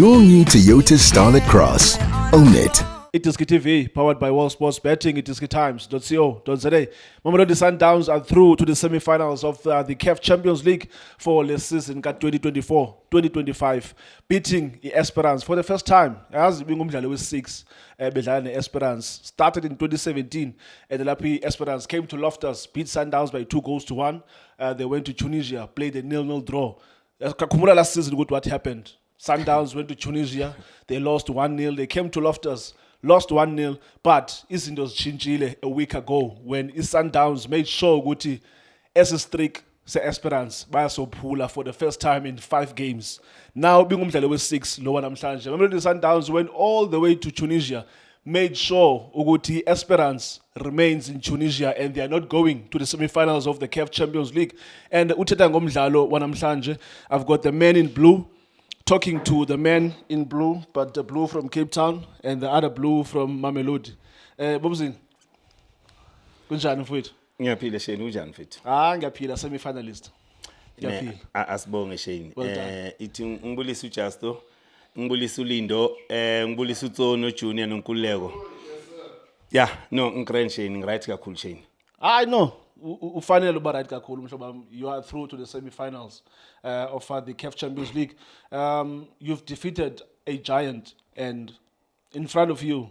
your new Toyota Starlet Cross. Own it. Itiski TV, powered by World Sports Betting, itiskitimes.co.za. Mamelodi Sundowns are through to the semi-finals of the CAF Champions League for the season 2024-2025, beating the Esperance for the first time. As being umdlalo wesi-6, bedlala ne-Esperance. Started in 2017, and the Lapi Esperance came to Loftus, beat Sundowns by 2-1. They went to Tunisia, played a 0-0 draw. Kakumula last season, what happened? Sundowns went to Tunisia, they lost 1-0. They came to Loftus, lost 1-0, but izinto zitshintshile a week ago when Sundowns made sure ukuthi ese-streak se-Esperance bayasophula for the first time in 5 games. Now being umdlalo wesi-6 lo namhlanje, Mamelodi Sundowns went all the way to Tunisia, made sure ukuthi Esperance remains in Tunisia and they are not going to the semi-finals of the CAF Champions League. And uthetha ngomdlalo wanamhlanje, I've got the man in blue talking to the man in blue, but the blue from Cape Town and the other blue from Mamelodi. Bobuzini, kunjani mfowethu? Ngiyaphila Shane, unjani mfethu? Ngiyaphila, semi-finalist. Ngiyaphila. Asibonge Shane. Well done. Ithi ngibulisa uJusto, ngibulisa uLindo, ngibulisa uTsono Junior noNkululeko. Yeah, no, ngikran Shane, ngiright kakhulu Shane. I know. Ufanele uba right kakhulu mhlobo. You are through to the semi-finals of the CAF Champions League. You've defeated a giant, and in front of you,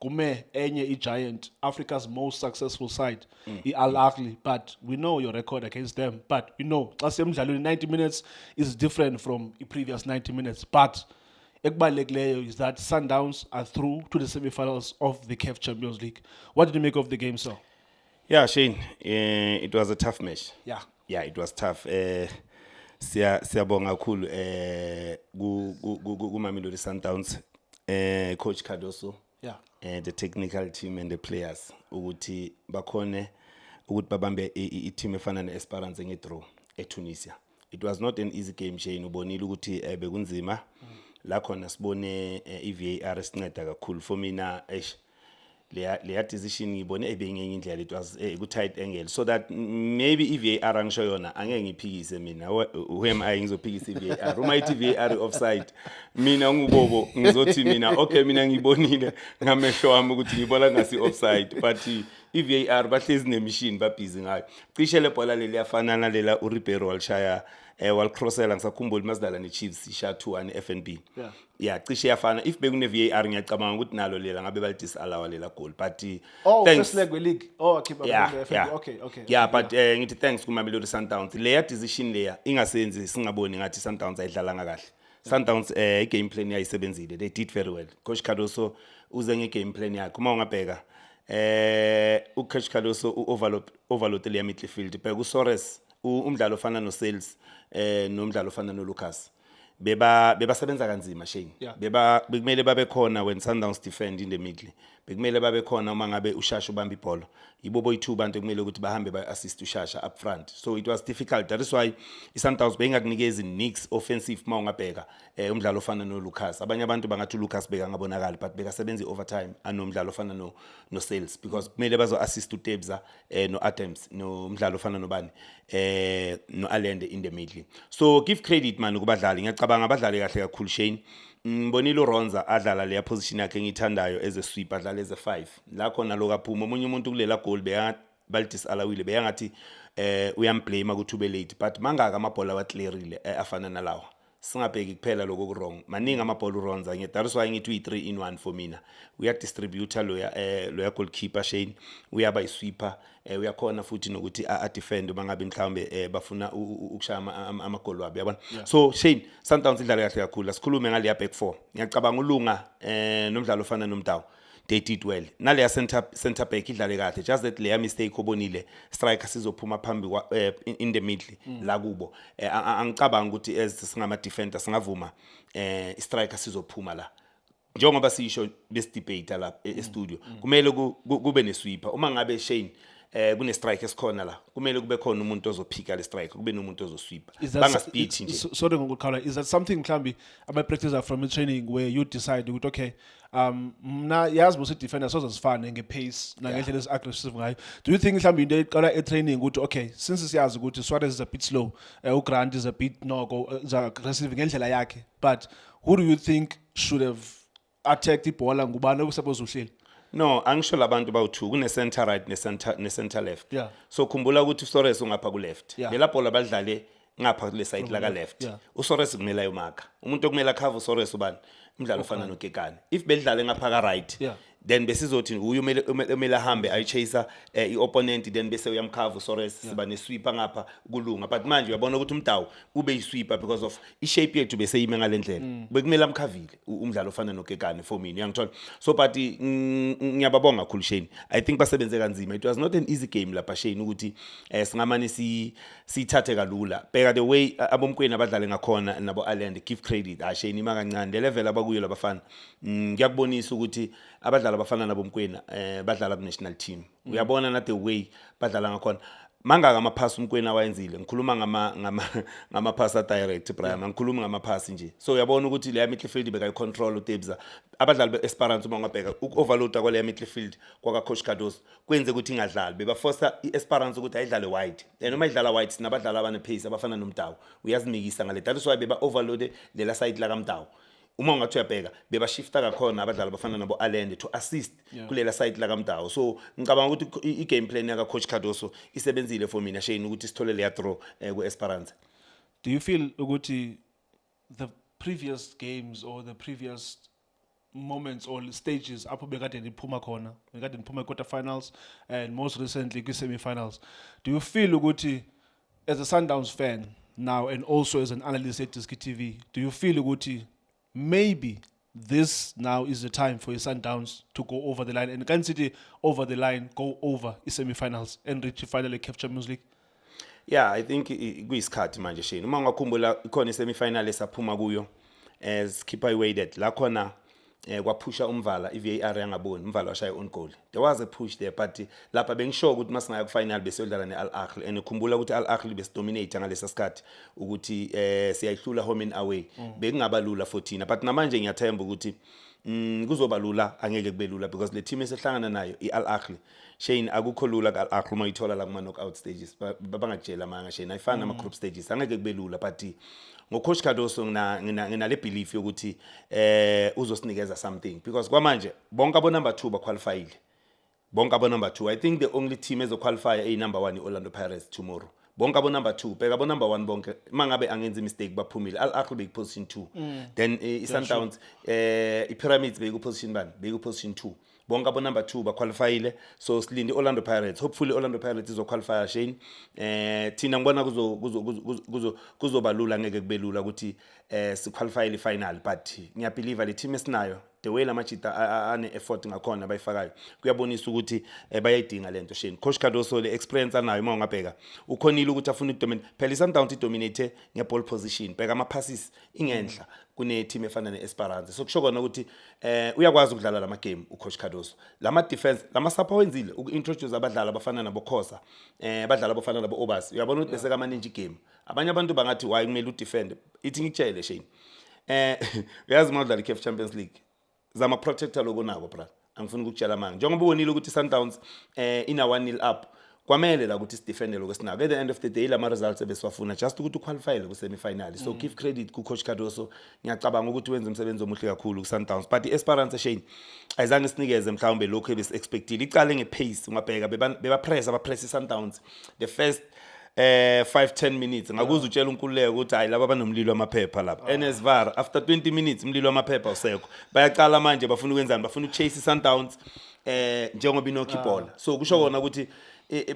kume enye a giant, Africa's most successful side, Al Ahly. But we know your record against them. But you know, as 90 minutes is different from the previous 90 minutes. But ekubalekileyo is that Sundowns are through to the semi-finals of the CAF Champions League. What did you make of the game, sir? Yeah, Shane, it was a tough match. Yeah, it was tough. Siyabonga kakhulu ku Mamelodi Sundowns, Coach Cardoso, the technical team and the players ukuthi bakhone ukuthi babambe i-team efana ne-Esperance ngedraw eTunisia. It was not an easy game, Shane. Ubonile ukuthi bekunzima. La khona sibone i-VAR sinceda kakhulu for mina leya decision ngibone ebengenye indlela, it was ku tight angle, so that maybe i-VAR angisho yona angeke ngiphikise mina. Who am I ngizophikisa i-VAR? Uma ithi VAR offside, mina ngubobo ngizothi mina okay, mina ngibonile ngamehlo wami ukuthi ngibona ngasi offside, but i-VAR bahlezi nemachine babhizi ngayo. Cishe le bhola leli yafanana lela uRibeiro walshaya walcrossela ngisakhumbula masidala neChiefs isha 2-1 FNB. Yeah, cishe yafana. If bekune VAR ngiyacabanga ukuthi nalo lela ngabe baldisallow lela goal, but first leg league. Keep up the FNB. Okay. Yeah, but ngithi thanks ku Mamelodi Sundowns. Leya decision leya ingasenzi singaboni ngathi Sundowns ayidlalanga kahle. Sundowns game plan yayisebenzile. They did very well. Coach Cardoso uze nge game plan yakhe. Uma ungabheka uCoach Cardoso overload le midfield. Bheka uSores umdlalo ofana noSales nomdlalo ofana noLucas. Beba sebenza kanzima Shane. Bekumele babe khona when Sundowns defend in the middle. Bekumele babe khona uma ngabe uShasha ubamba ibhola. Yibo boy2 bantu kumele ukuthi bahambe ba assist uShasha up front. So it was difficult. That is why iSundowns bengakunikeza nix offensive uma ungabheka umdlalo ofana noLucas. Abanye abantu bangathi uLucas beka ngabonakala, but beka sebenza overtime anomdlalo ofana no Sales, because kumele bazo assist uTebza no Adams no umdlalo ofana nobani no Allende in the middle. So give credit man kubadlali. Ngiyacabanga abadlali kahle kakhulu Shane. Mbonile uRonza adlala leya position yakhe engithandayo as a sweeper, adlala as a 5. La khona lokaphuma omunye umuntu kulela goal baldisalawile beyangathi uyamblame ukuthi ube late, but mangaka amabhola awaclearile afana nalawa. Singabheki kuphela lokho wrong. Maningi amabhola uRonza ngithi that's why ngithi 3 in 1 for mina. Uya distributor loya goalkeeper Shane, uyaba isweeper, uyakhona futhi nokuthi a defend bangabe mhlawumbe bafuna ukushaya amagoli wabo, yabona. So Shane, Sundowns idlala kahle kakhulu. Asikhulume ngale ya back 4. Ngiyacabanga uLunga nomdlalo ofana nomdawu. They did well. Naleya center back idlale kahle. Just that leya mistake obonile striker sizophuma phambi in the middle la kubo. Angicabanga ukuthi as singama defender singavuma striker sizophuma la. Njengoba sisho bes debate la e studio. Kumele kube nesweeper. Uma ngabe Shane kune strike esikhona la kumele kube khona umuntu ozophika le strike kube nomuntu ozosweepa Is that bangaspeech nje. sorry ngokukhawula, is that something mhlambi ama-practice from the training where you decide ukuthi okay mna yazi mos i-defender sozosifane nge-pace nangendlela ezi-aggressive ngayo? Do you think mhlambi into eqala e-training ukuthi okay since siyazi ukuthi Suarez is a bit slow, uGrant is a bit noko is aggressive ngendlela yakhe, but who do you think should have attacked ibhola ngubani okusuppose uhleli? No, angisho labantu bawu2 kune center right ne center left. Yeah. So khumbula ukuthi uSores ungapha ku left. Yeah. Lela bhola badlale ngapha kule side la ka left. Yeah. uSores kumela yomakha. Umuntu okumela cover uSores ubani? Umdlalo ofana noKekane. If bedlale ngapha ka right. Yeah. Then besizothi uyu umela hambe ayichase iopponent then bese uyamkhava uSores siba nesweeper ngapha kulunga, but manje uyabona ukuthi umdawu ube yisweeper because of ishape yethu bese yime ngalendlela bekumela amkhavile umdlalo ofana noKekane for mina uyangithola. So but ngiyababonga kakhulu Shane, I think basebenze kanzima. It was not an easy game lapha Shane ukuthi singamane sithathe kalula. Beka the way abomkweni abadlale ngakhona nabo Ireland, give credit Shane ima kancane the level abakuyo labafana. Ngiyakubonisa ukuthi abadlala abafana nabomkwena badlala ku national team. Uyabona na the way badlala ngakhona mangaka amaphasi umkwena wayenzile. Ngikhuluma ngama pass direct Brian, ngikhuluma ngama pass nje. So uyabona ukuthi le midfield beka control uTebza. Abadlali beEsperance uma ngabheka ukoverload kwale midfield kwaka coach Cardoso kwenze ukuthi ingadlali beba force iEsperance ukuthi ayidlale wide. Noma idlala wide sinabadlali abane pace abafana nomdawu uyazimikisa ngale. That is why beba overload lela side la kaMdawu. Uma ungathi uyabheka beba shifta kakhona abadlali abafana nabo Ireland to assist kulela side la kaMdawu. So ngicabanga ukuthi i-game plan yaka coach Cardoso isebenzile for mina Shane ukuthi sithole le throw kuEsperance. Do you feel ukuthi the previous games or the previous moments or stages apho bekade niphuma khona, bekade niphuma quarterfinals and most recently kwi-semi-finals, do you feel ukuthi as a Sundowns fan now and also as an analyst at Diski TV, do you feel ukuthi maybe this now is the time for Sundowns to go over the line and Kansas City over the line, go over semi-finals and reach finally CAF Champions League? Yeah, I think kuyisikhathi manje Shane. Uma ngakhumbula ikhona semi-final esaphuma kuyo as keeper weighted la khona kwaphusha umvala iVAR yangaboni umvala washaya on goal. There was a push there but lapha bengisho ukuthi masingaya ku final bese yodlala neAl Ahly and ukhumbula ukuthi Al Ahly bese dominate ngalesa sikhathi ukuthi siyayihlula home and away. Bekungabalula for thina but namanje ngiyathemba ukuthi kuzobalula angeke kubelula because le team esehlangana nayo iAl Ahly Shane akukho lula kaAl Ahly uma ithola la kuma knockout stages babangajela manga Shane ayifana nama group stages angeke kubelula but ngocoach Cardoso ngina le belief yokuthi uzosinikeza something because kwamanje bonke abo number 2 ba qualifyile. Bonke abo number 2 I think the only team ezo qualify number 1 Orlando Pirates tomorrow. Bonke abo number 2 bheka abo number 1 bonke mangabe angenza mistake baphumile. Al Ahly be position 2 then Sundowns iPyramids be ku position 1 be ku position 2. Bonke abo number 2 ba qualifyile, so silinde Orlando Pirates. Hopefully Orlando Pirates izo qualify Shane. Thina ngibona kuzobalula ngeke kubelula ukuthi si qualify le final but ngiyabelieve le team esinayo the way lamajita ane effort ngakhona bayifakayo kuyabonisa ukuthi bayayidinga lento Shane. Coach Cardoso le experience anayo uma ungabheka ukhonile ukuthi afuna udominate phela Sundowns idominate ngeball position bheka ama passes ingenhla kune team efana neEsperance. So kusho kona ukuthi uyakwazi ukudlala lama game ucoach Cardoso. Lama defense lama sapha wenzile ukintroduce abadlali abafana nabo Khosa abadlali abafana nabo Obas. Uyabona ukuthi bese kama ninja game abanye abantu bangathi why kumele udefend ithi ngitshele Shane uyazi modlala iCAF Champions League zama protector logo nabo brother angifuni ukutshela manje njengoba ubonile ukuthi Sundowns ina 1-0 up kwamele la ukuthi sidefende lokho sinako at the end of the day lama results ebeswafuna just ukuthi uqualify ku semi final. So give credit ku coach Cardoso, ngiyacabanga ukuthi wenza umsebenzi omuhle kakhulu ku Sundowns but iEsperance Shane ayizange sinikeze mhlawumbe lokho ebes expected icale ngepace ungabheka beba press Sundowns the first 5-10 minutes ngakuza utshela uNkululeko ukuthi hayi laba banomlilo wamaphepha lapha NSVAR after 20 minutes umlilo wamaphepha usekho bayaqala manje bafuna ukwenzani bafuna uchase Sundowns njengoba inokhi ball. So kusho kona ukuthi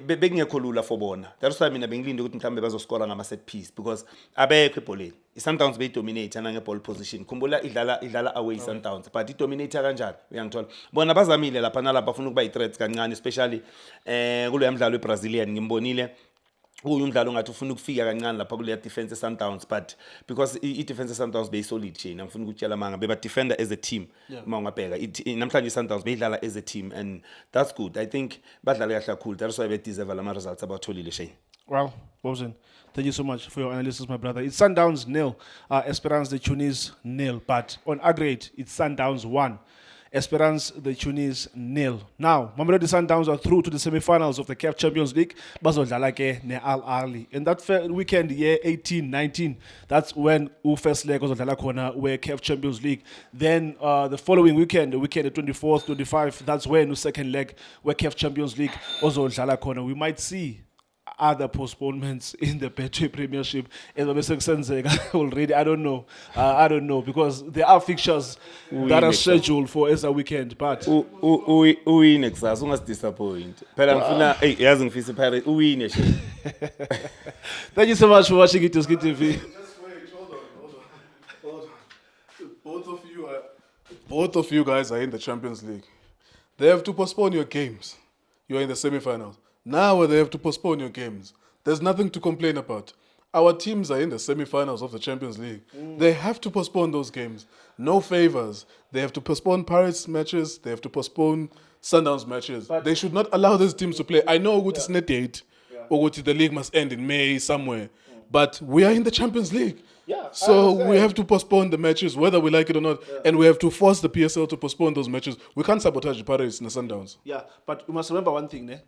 bekungekho lula for bona. That's why mina bengilinde ukuthi mhlambe bazoskora ngama set piece because abekho ebholeni. iSundowns beyidominate ana ngeball position. Khumbula idlala away Sundowns but idominate kanjani uyangithola. Bona bazamile lapha nalapha bafuna ukuba i-threats kancane especially kulo yamdlalo weBrazilian ngimbonile Umdlalo ngathi ufuna ukufika kancane lapha kule defense Sundowns, but because I defense Sundowns be solid chain, ngifuna ukutshela manga beba defender as a team. Mawungabheka namhlanje Sundowns beyidlala as a team, and that's good. I think badlala kahle kakhulu, that's why they deserve lama results abatholile Shane. Well, Bosen, thank you so much for your analysis, my brother. It's Sundowns 0, Esperance de Tunis 0, but on aggregate, it's Sundowns 1, Esperance de Tunis 0. Now, Mamelodi Sundowns are through to the semi-finals of the CAF Champions League. Bazodlala ke ne Al Ahly. And that weekend, year 18-19, that's when first leg was khona where CAF Champions League. Then the following weekend, the 24th, 25, that's when the second leg where CAF Champions League was khona. We might see other postponements in the Betway Premiership already. I don't know because there are fixtures that are scheduled for as a weekend, but uwin exas ungas disappoint phela ngifuna yazi ngifisa Pirates uwin nje. Thank you so much for watching Itiski TV. Just wait, hold on. Both of you guys are in the Champions League. They have to postpone your games. You're in the semi-finals. Now they have to postpone your games. There's nothing to complain about. Our teams are in the semi-finals of the Champions League. They have to postpone those games. No favors. They have to postpone Pirates matches. They have to postpone Sundowns matches. But they should not allow these teams to play. I know it's not date, or the league must end in May somewhere. But we are in the Champions League. So we have to postpone the matches, whether we like it or not. And we have to force the PSL to postpone those matches. We can't sabotage the Pirates and the Sundowns. Yeah, but we must remember one thing, ne?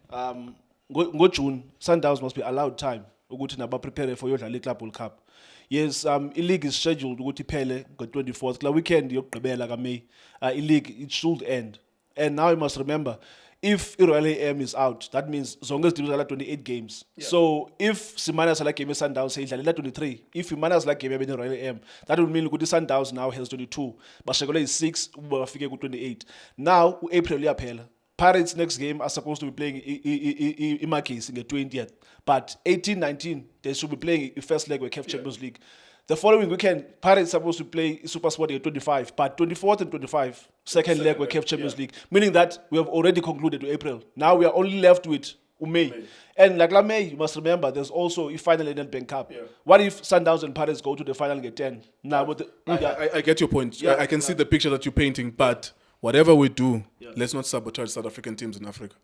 Go June, Sundowns must be allowed time to prepare for your Club World Cup. Yes, league is scheduled to pele go 24th. The weekend yokugqibela May. League it should end. And now you must remember, if Royal AM is out, that means Zongas teams are 28 games. So if Simana like game Sundowns say 23, if Simana like game Royal AM, that would mean the Sundowns now has 22. But Shagola is 6, Bafika 28. Now April yapela. Pirates next game are supposed to be playing in my case in the 20th, but 18-19 they should be playing the first leg with CAF Champions League. The following weekend, Pirates supposed to play Super Sport at 25, but 24th and 25 second leg with CAF Champions League, meaning that we have already concluded to April. Now we are only left with May. And like May, you must remember, there's also a final in the Bank Cup. What if Sundowns and Pirates go to the final and get 10? Now, with I get your point. I can see the picture that you're painting, but whatever we do, let's not sabotage South African teams in Africa.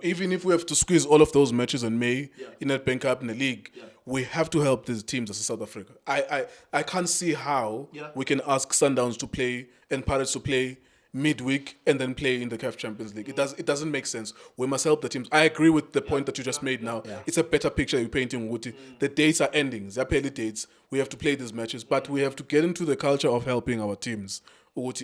Even if we have to squeeze all of those matches in May, in that Bank Cup, in the league, we have to help these teams as South Africa. I can't see how we can ask Sundowns to play and Pirates to play midweek and then play in the CAF Champions League. It doesn't make sense. We must help the teams. I agree with the point that you just made now. It's a better picture you're painting, Wuti. The dates are ending. Zapeli dates. We have to play these matches, but we have to get into the culture of helping our teams.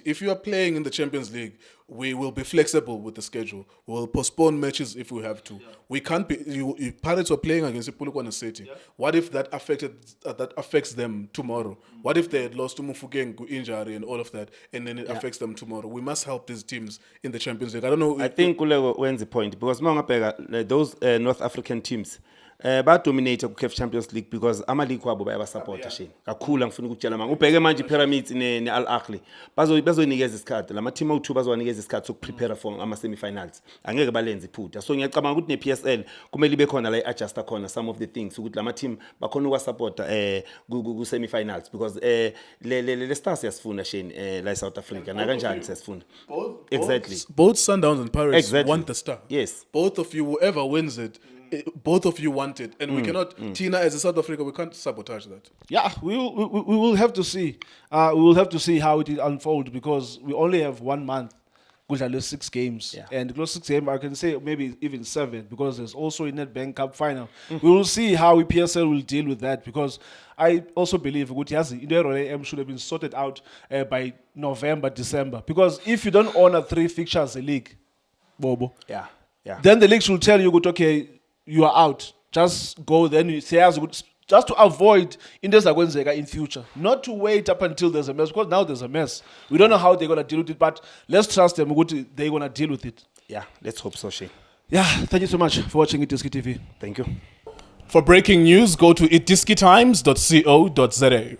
If you are playing in the Champions League, we will be flexible with the schedule. We'll postpone matches if we have to. We can't be. If Pirates are playing against Polokwane City, what if that affects them tomorrow? What if they had lost to Mufugeng injury and all of that, and then it affects them tomorrow? We must help these teams in the Champions League. I don't know. I think Kulego wins the point because those North African teams. Dominate ku CAF Champions League because ama-league wabo bayabasupporta shini kakhulu ngifuna ukutshela manje ubheke manje Pyramids ne Al Ahly bazonikeza isikhathi lama team awu2 bazowanikeza isikhathi sokuprepare for ama semi-finals angeke balenze iphutha so ngiyacabanga ukuthi ne-PSL kumele ibe khona la adjusta khona some of the things ukuthi lama team bakhona ukwasupporta ku semi-finals because le stars yasifuna shini la South Africa na kanjani siyasifuna exactly both Sundowns and Pirates want the star. Yes, both of you, whoever wins it, both of you want it, and we cannot. Tina, as a South Africa, we can't sabotage that. Yeah, we will have to see. We will have to see how it will unfold because we only have 1 month. Which are 6 games, and those 6 games I can say maybe even 7 because there's also a Nedbank Cup final. We will see how PSL will deal with that because I also believe M should have been sorted out by November, December. Because if you don't honor 3 fixtures a league, Bobo, then the league should tell you, okay, you are out. Just go. Then you say just to avoid in future, not to wait up until there's a mess because now there's a mess. We don't know how they're gonna deal with it, but let's trust them. They're gonna deal with it. Yeah, let's hope so, Shane. Yeah, thank you so much for watching Itiski TV. Thank you. For breaking news, go to itiskitimes.co.za.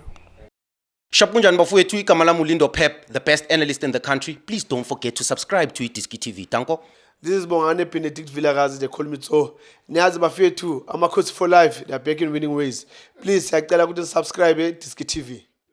Shapunjan bafowethu igama lami uLindo Pep, the best analyst in the country. Please don't forget to subscribe to Itiski TV. Tanko. This is Bongane Benedict Villagazi, they call me so. Niyazi bafethu, Amakhosi for life, they are back in winning ways. Please, siyacela ukuthi subscribe Diski TV.